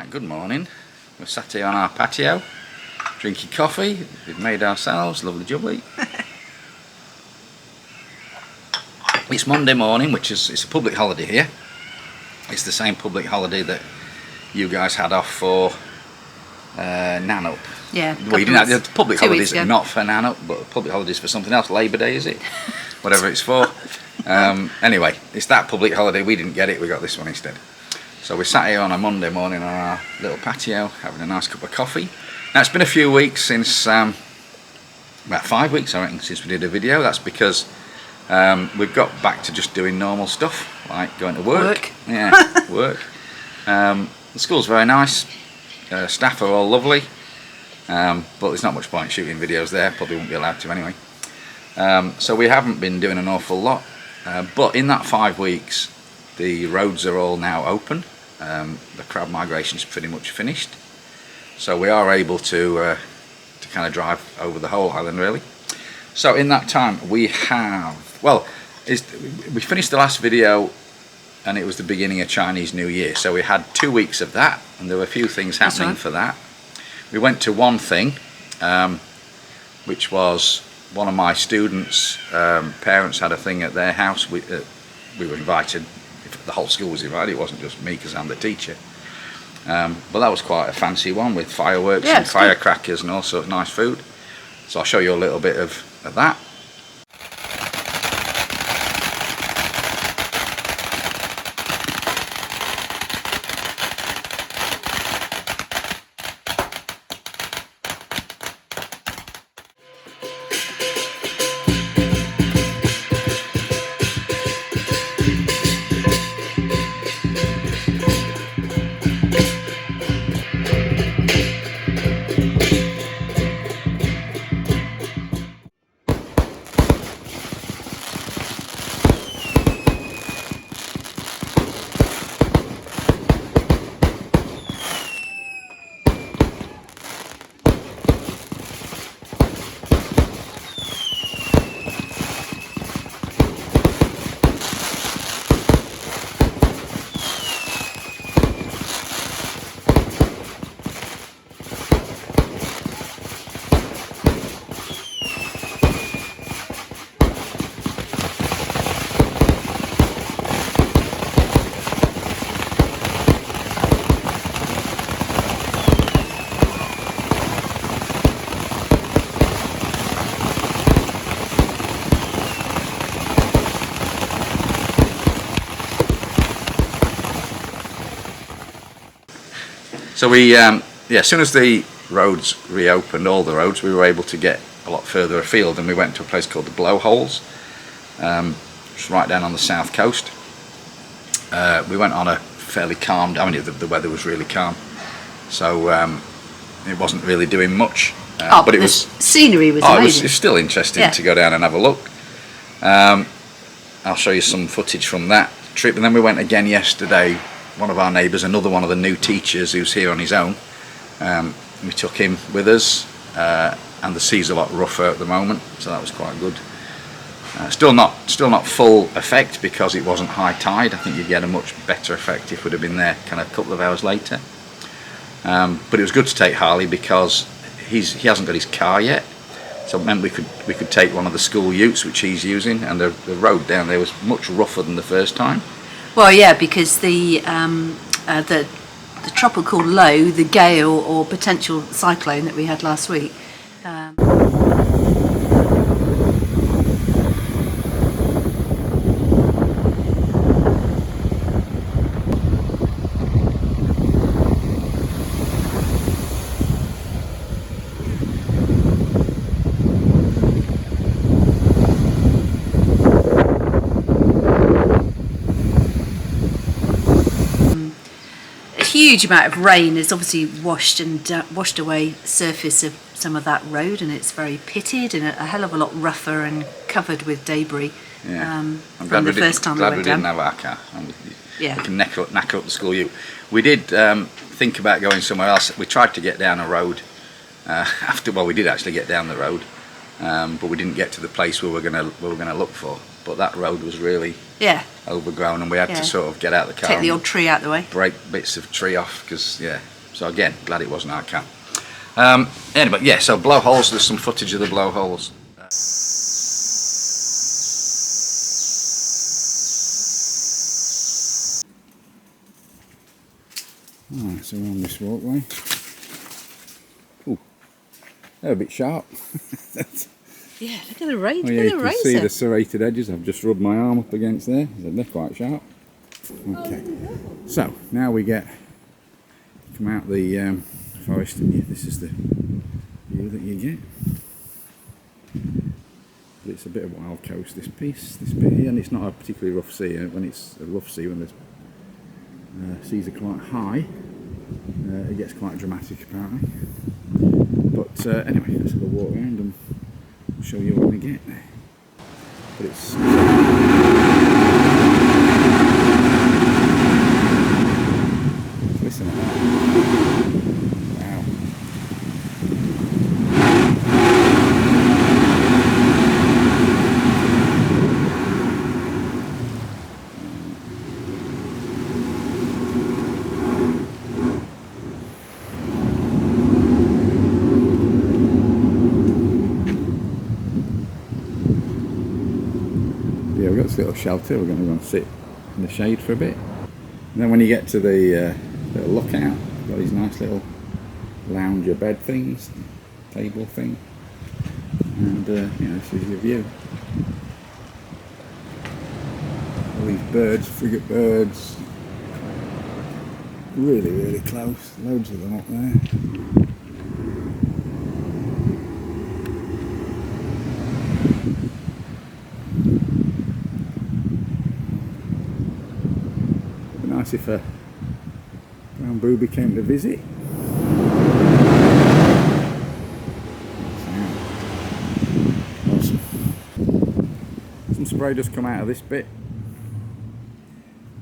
Right, good morning. We're sat here on our patio, drinking coffee. We've made ourselves, lovely jubbly. It's Monday morning, which is it's a public holiday here. It's the same public holiday that you guys had off for Nanup. Yeah. Well, you didn't have the public holidays, not for Nanup, but public holidays for something else. Labor Day, is it? Whatever it's for. Anyway, it's that public holiday. We didn't get it. We got this one instead. So we sat here on a Monday morning on our little patio, having a nice cup of coffee. Now it's been a few weeks since, about 5 weeks I reckon, since we did a video. That's because we've got back to just doing normal stuff, like going to work. Yeah, work. The school's very nice. Staff are all lovely, but there's not much point shooting videos there. Probably won't be allowed to anyway. So we haven't been doing an awful lot. But in that 5 weeks, the roads are all now open. The crab migration's pretty much finished, so we are able to kind of drive over the whole island really. So in that time we have, well, we finished the last video and it was the beginning of Chinese New Year, so we had 2 weeks of that and there were a few things happening for that. We went to one thing, which was one of my students' parents had a thing at their house. We were invited. The whole school was invited, it wasn't just me because I'm the teacher. But that was quite a fancy one with fireworks and firecrackers and all sorts of nice food. So I'll show you a little bit of that. So we, as soon as the roads reopened, all the roads, we were able to get a lot further afield, and we went to a place called the Blowholes, just right down on the south coast. We went on a fairly calm, I mean the weather was really calm, so it wasn't really doing much. But it was scenery was amazing. It was still interesting to go down and have a look. I'll show you some footage from that trip, and then we went again yesterday. One of our neighbours, another one of the new teachers who's here on his own, we took him with us, and the sea's a lot rougher at the moment, so that was quite good. Still not full effect because it wasn't high tide. I think you'd get a much better effect if we'd have been there kind of a couple of hours later. But it was good to take Harley because he hasn't got his car yet, so it meant we could take one of the school utes which he's using, and the road down there was much rougher than the first time. Well, yeah, because the tropical low, the gale or potential cyclone that we had last week. Huge amount of rain has obviously washed away the surface of some of that road, and it's very pitted and a hell of a lot rougher and covered with debris. Yeah. I'm from the first time we went down. Didn't have our car. We Yeah. can knacker up the school ute. We did think about going somewhere else. We tried to get down a road well, we did actually get down the road, but we didn't get to the place we were gonna look for. but that road was really Yeah. overgrown, and we had Yeah. to sort of get out the car, Take the odd tree out the way. break bits of tree off, because yeah. So again, glad it wasn't our car. Anyway, yeah. So blowholes. There's some footage of the blowholes. Alright, so we're on this walkway. Ooh, they're a bit sharp. Yeah, look at the razor. Oh yeah, you can see the serrated edges. I've just rubbed my arm up against there. They're quite sharp. Okay, so now we come out the forest, and this is the view that you get. But it's a bit of wild coast, this bit here, and it's not a particularly rough sea. When it's a rough sea, when the seas are quite high, it gets quite dramatic apparently. But anyway, let's have a walk around and I'll show you when we get there. But it's listen to that. Wow. Yeah, we've got this little shelter. We're going to go and sit in the shade for a bit. And then when you get to the little lookout, you've got these nice little lounger bed things, table thing, and this is your view. All these birds, frigate birds, really, really close. Loads of them up there. Nice if a brown booby came to visit. Awesome. Some spray does come out of this bit.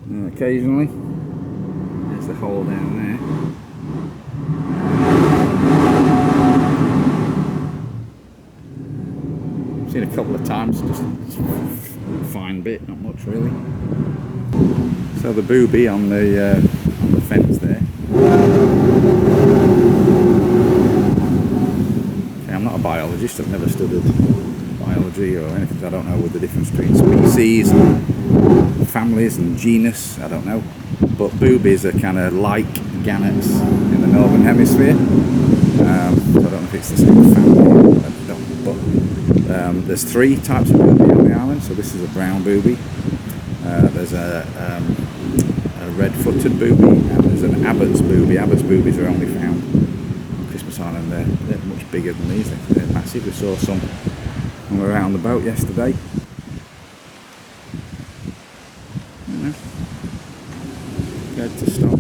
And occasionally, there's the hole down there. I've seen a couple of times, just a fine bit, not much really. So the booby on the fence there. Okay, I'm not a biologist. I've never studied biology or anything. I don't know what the difference between species and families and genus. I don't know. But boobies are kind of like gannets in the northern hemisphere. So I don't know if it's the same family. I don't. But there's 3 types of booby on the island. So this is a brown booby. There's a red-footed booby, and there's an Abbott's booby. Abbott's boobies are only found on Christmas Island. They're much bigger than these. They're massive. We saw some when we were out on the boat yesterday. Good to stop.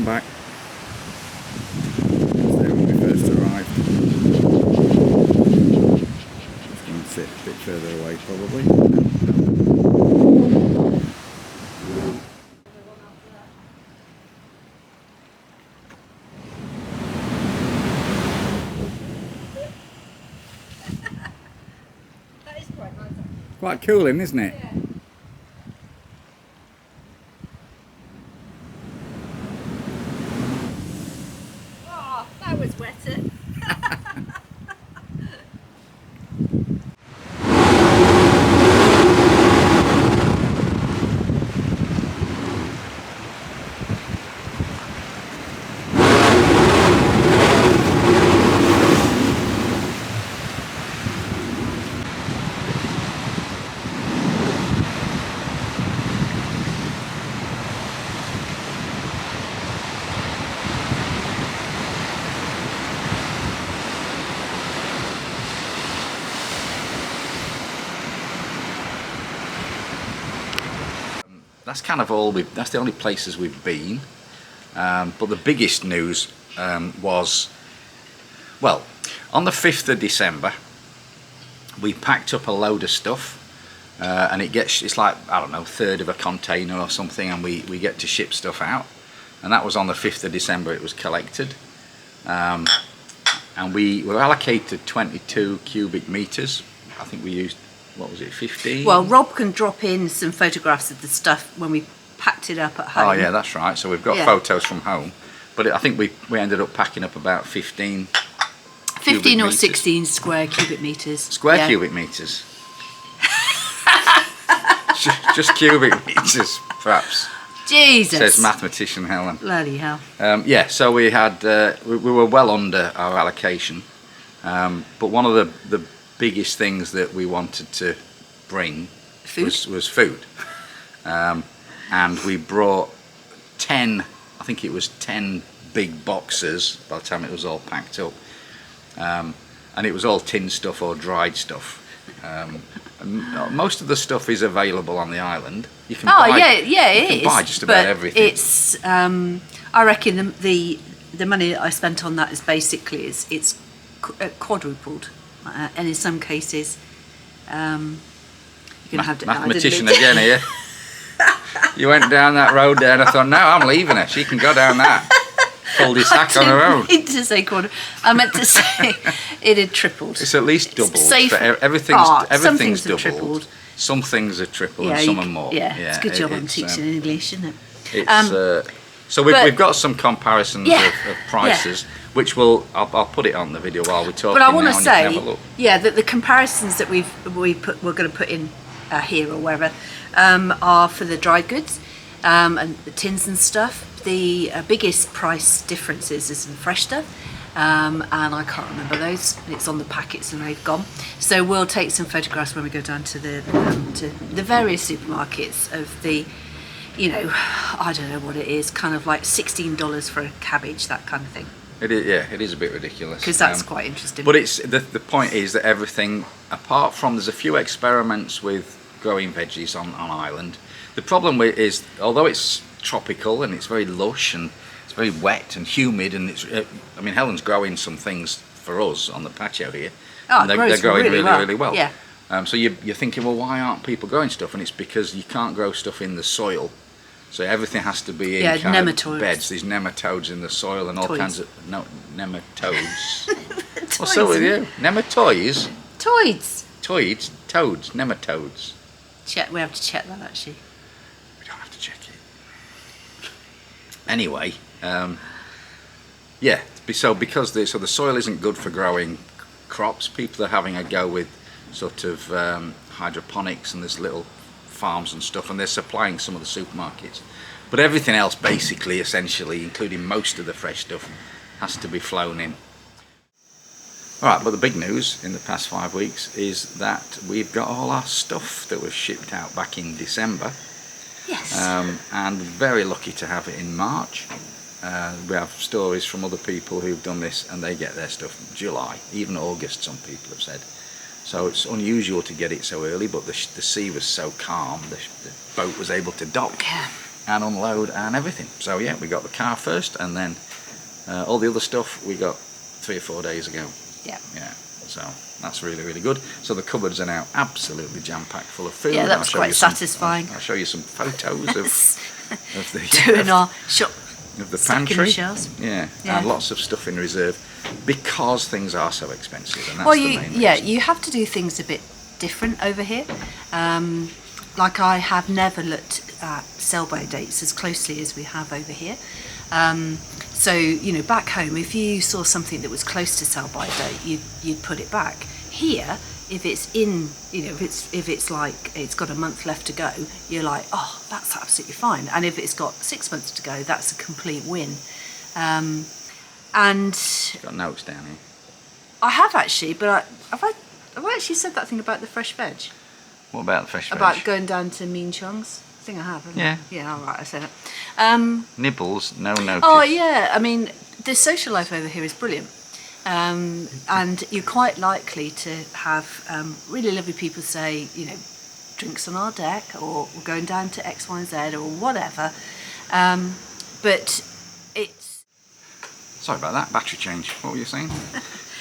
Back. It was there when we first arrived. Just going to sit a bit further away probably. That is quite nice. Quite cooling, isn't it? Yeah. That was wetter. That's kind of all that's the only places we've been. But the biggest news was, well, on the 5th of December, we packed up a load of stuff and it's like, I don't know, a third of a container or something, and we get to ship stuff out. And that was on the 5th of December it was collected. And we were allocated 22 cubic meters. I think we used, what was it, 15? Well, Rob can drop in some photographs of the stuff when we packed it up at home. Oh yeah, that's right. So we've got photos from home. But I think we ended up packing up about 15 or 16 square cubic meters. Square cubic meters. Just cubic meters, perhaps. Jesus. Says mathematician Helen. Bloody hell. Yeah, so we had we were well under our allocation, but one of the biggest things that we wanted to bring was food, and we brought 10. I think it was 10 big boxes by the time it was all packed up, and it was all tinned stuff or dried stuff. And most of the stuff is available on the island. You can buy, it is. Buy just about everything. It's I reckon the money that I spent on that is basically it's quadrupled, and in some cases you're gonna have to mathematician again here. You went down that road there, and I thought, no, I'm leaving her. She can go down that. Pulled his sack on her own. I didn't mean to say quarter. I meant to say it had tripled. It's at least doubled. Everything's doubled. Tripled. Some things are tripled, and some are more. Yeah, it's a good job I'm teaching English, isn't it? It's, so we've got some comparisons of prices, which I'll put it on the video while we're talking. But I want to say, that the comparisons that we're going to put in here or wherever are for the dry goods and the tins and stuff. The biggest price differences is in fresh stuff, and I can't remember those. It's on the packets and they've gone. So we'll take some photographs when we go down to the various supermarkets of the, I don't know what it is, kind of like $16 for a cabbage, that kind of thing. It is a bit ridiculous. Because that's quite interesting. But it's the point is that everything, apart from there's a few experiments with growing veggies on island. The problem is, although it's tropical and it's very lush and it's very wet and humid, and it's Helen's growing some things for us on the patio here. And they're growing really well. Yeah. So you're thinking, well, why aren't people growing stuff? And it's because you can't grow stuff in the soil. So everything has to be in kind of beds. There's nematodes in the soil and all kinds of nematodes. What's up with you? Nematoids? Toads, toads, nematodes. We have to check that actually. We don't have to check it. Anyway, so because the soil isn't good for growing crops, people are having a go with sort of hydroponics, and there's little farms and stuff, and they're supplying some of the supermarkets. But everything else, basically, essentially, including most of the fresh stuff, has to be flown in. Alright, but the big news in the past 5 weeks is that we've got all our stuff that was shipped out back in December. Yes. And very lucky to have it in March. We have stories from other people who've done this, and they get their stuff in July, even August, some people have said. So it's unusual to get it so early, but the sea was so calm, the boat was able to dock and unload and everything. So yeah, we got the car first, and then all the other stuff we got 3 or 4 days ago. Yeah. So that's really, really good. So the cupboards are now absolutely jam-packed full of food. Yeah, that was quite satisfying. I'll show you some photos of the doing our shop of the pantry. Yeah, and lots of stuff in reserve because things are so expensive, and that's the main reason. You have to do things a bit different over here. Like I have never looked at sell-by dates as closely as we have over here. So back home, if you saw something that was close to sell-by date, you'd put it back. Here, if it's in, if it's like it's got a month left to go, you're like, oh, that's absolutely fine. And if it's got 6 months to go, that's a complete win. And you've got notes down here. I have actually, but have I actually said that thing about the fresh veg? What about the fresh veg? About going down to Mean Chung's? I think I have, haven't I? Yeah, all right, I said it. Nibbles, no notice. Oh, yeah, I mean, the social life over here is brilliant. And you're quite likely to have really lovely people say, drinks on our deck, or we're going down to X, Y, and Z, or whatever. But it's... Sorry about that, battery change. What were you saying?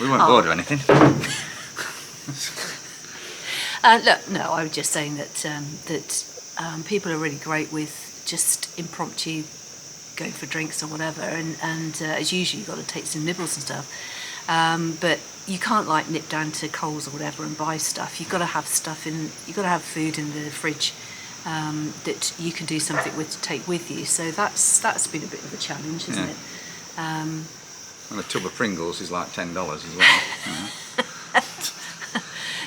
We weren't bored or anything. Look, no, I was just saying that people are really great with just impromptu going for drinks or whatever, and as usual you've got to take some nibbles and stuff. But you can't like nip down to Coles or whatever and buy stuff. You've got to have stuff in. You've got to have food in the fridge that you can do something with to take with you. So that's been a bit of a challenge, isn't it? And a tub of Pringles is like $10 as well.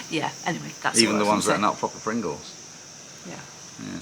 Yeah. Anyway, that's even what the I was ones that gonna are not proper Pringles. say. Yeah. Yeah.